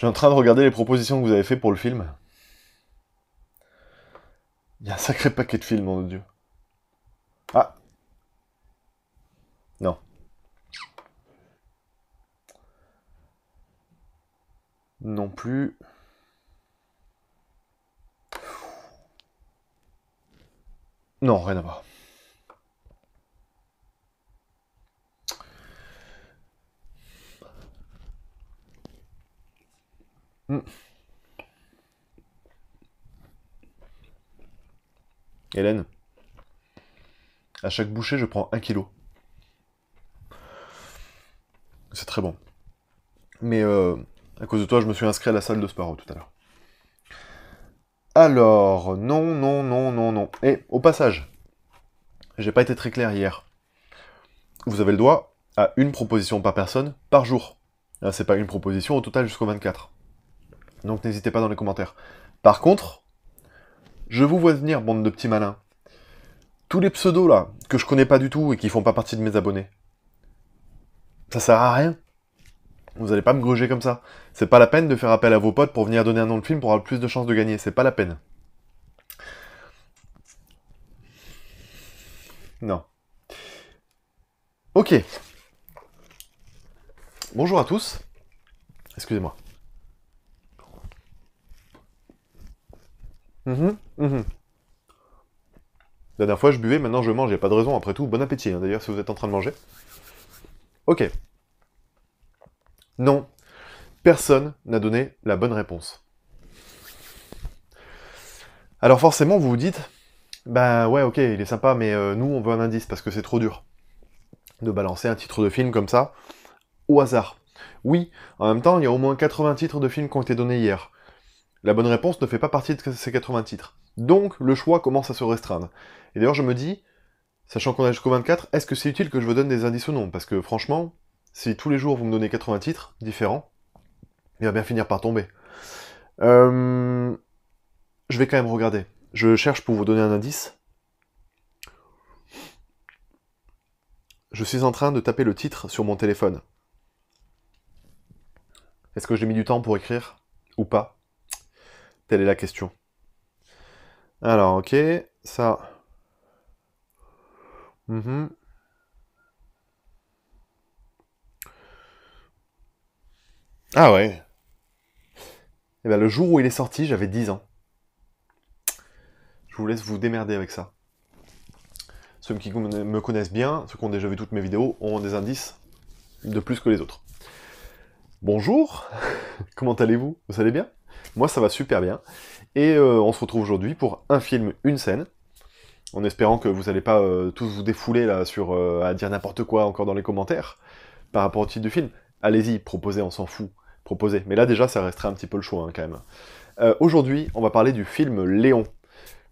suis en train de regarder les propositions que vous avez fait pour le film. Il y a un sacré paquet de films, mon Dieu. Ah, non. Non plus. Non, rien à voir. Hmm. Hélène, à chaque bouchée, je prends 1 kilo. C'est très bon. Mais à cause de toi, je me suis inscrit à la salle de sport tout à l'heure. Alors, non, non, non, non, non. Et au passage, j'ai pas été très clair hier. Vous avez le droit à une proposition par personne par jour. C'est pas une proposition au total jusqu'au 24. Donc n'hésitez pas dans les commentaires. Par contre, je vous vois venir, bande de petits malins. Tous les pseudos là, que je connais pas du tout et qui font pas partie de mes abonnés. Ça sert à rien. Vous allez pas me gruger comme ça. C'est pas la peine de faire appel à vos potes pour venir donner un nom de film pour avoir plus de chances de gagner. C'est pas la peine. Non. Ok. Bonjour à tous. Excusez-moi. La dernière fois, je buvais, maintenant je mange, y a pas de raison, après tout. Bon appétit, hein, d'ailleurs, si vous êtes en train de manger. Ok. Non, personne n'a donné la bonne réponse. Alors forcément, vous vous dites, bah ouais, ok, il est sympa, mais nous, on veut un indice, parce que c'est trop dur de balancer un titre de film comme ça, au hasard. Oui, en même temps, il y a au moins 80 titres de films qui ont été donnés hier. La bonne réponse ne fait pas partie de ces 80 titres. Donc, le choix commence à se restreindre. Et d'ailleurs, je me dis, sachant qu'on a jusqu'au 24, est-ce que c'est utile que je vous donne des indices ou non? Parce que franchement, si tous les jours vous me donnez 80 titres différents, il va bien finir par tomber. Je vais quand même regarder. Je cherche pour vous donner un indice. Je suis en train de taper le titre sur mon téléphone. Est-ce que j'ai mis du temps pour écrire? Ou pas? Telle est la question. Alors, ok, ça... Ah ouais. Et ben le jour où il est sorti, j'avais 10 ans. Je vous laisse vous démerder avec ça. Ceux qui me connaissent bien, ceux qui ont déjà vu toutes mes vidéos, ont des indices de plus que les autres. Bonjour, comment allez-vous? Vous allez bien? Moi ça va super bien. Et on se retrouve aujourd'hui pour un film, une scène. En espérant que vous n'allez pas tous vous défouler là sur à dire n'importe quoi encore dans les commentaires par rapport au titre du film. Allez-y, proposez, on s'en fout. Proposez. Mais là déjà ça resterait un petit peu le choix hein, quand même. Aujourd'hui, on va parler du film Léon.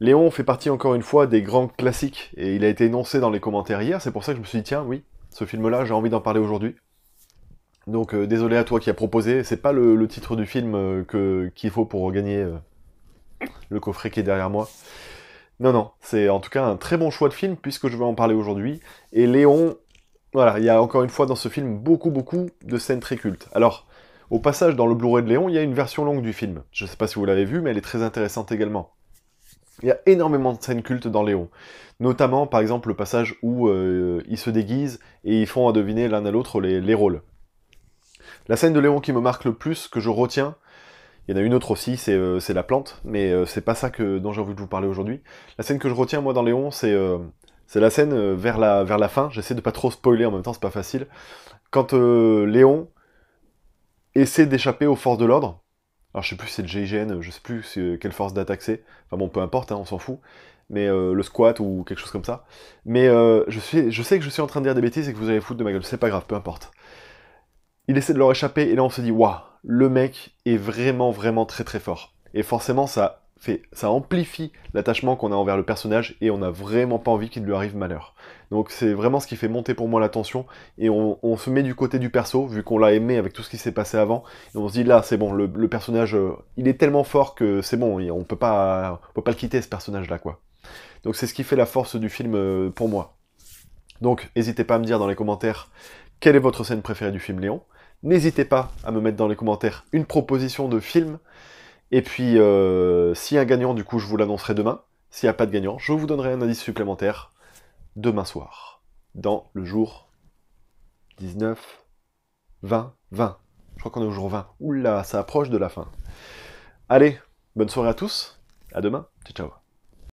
Léon fait partie encore une fois des grands classiques, et il a été énoncé dans les commentaires hier, c'est pour ça que je me suis dit, tiens, oui, ce film-là, j'ai envie d'en parler aujourd'hui. Donc désolé à toi qui a proposé, c'est pas le titre du film qu'il faut pour gagner le coffret qui est derrière moi. Non, non, c'est en tout cas un très bon choix de film, puisque je vais en parler aujourd'hui. Et Léon, voilà, il y a encore une fois dans ce film beaucoup de scènes très cultes. Alors, au passage, dans le Blu-ray de Léon, il y a une version longue du film. Je sais pas si vous l'avez vu, mais elle est très intéressante également. Il y a énormément de scènes cultes dans Léon. Notamment, par exemple, le passage où ils se déguisent et ils font à deviner l'un à l'autre les rôles. La scène de Léon qui me marque le plus, que je retiens, il y en a une autre aussi, c'est la plante, mais c'est pas ça dont j'ai envie de vous parler aujourd'hui. La scène que je retiens, moi, dans Léon, c'est la scène vers la fin. J'essaie de pas trop spoiler, en même temps, c'est pas facile. Quand Léon essaie d'échapper aux forces de l'ordre, alors je sais plus si c'est le GIGN, je sais plus quelle force d'attaque c'est, enfin bon peu importe, hein, on s'en fout, mais le squat ou quelque chose comme ça. Mais je sais que je suis en train de dire des bêtises et que vous allez foutre de ma gueule, c'est pas grave, peu importe. Il essaie de leur échapper et là on se dit, waouh, le mec est vraiment très très fort. Et forcément ça amplifie l'attachement qu'on a envers le personnage et on n'a vraiment pas envie qu'il lui arrive malheur. Donc c'est vraiment ce qui fait monter pour moi la tension et on se met du côté du perso, vu qu'on l'a aimé avec tout ce qui s'est passé avant, et on se dit là c'est bon, le personnage, il est tellement fort que c'est bon, on peut pas le quitter ce personnage là quoi. Donc c'est ce qui fait la force du film pour moi. Donc n'hésitez pas à me dire dans les commentaires quelle est votre scène préférée du film Léon. N'hésitez pas à me mettre dans les commentaires une proposition de film. Et puis, s'il y a un gagnant, du coup, je vous l'annoncerai demain. S'il n'y a pas de gagnant, je vous donnerai un indice supplémentaire demain soir, dans le jour 19, 20, 20. Je crois qu'on est au jour 20. Oula, ça approche de la fin. Allez, bonne soirée à tous. À demain. Ciao, ciao.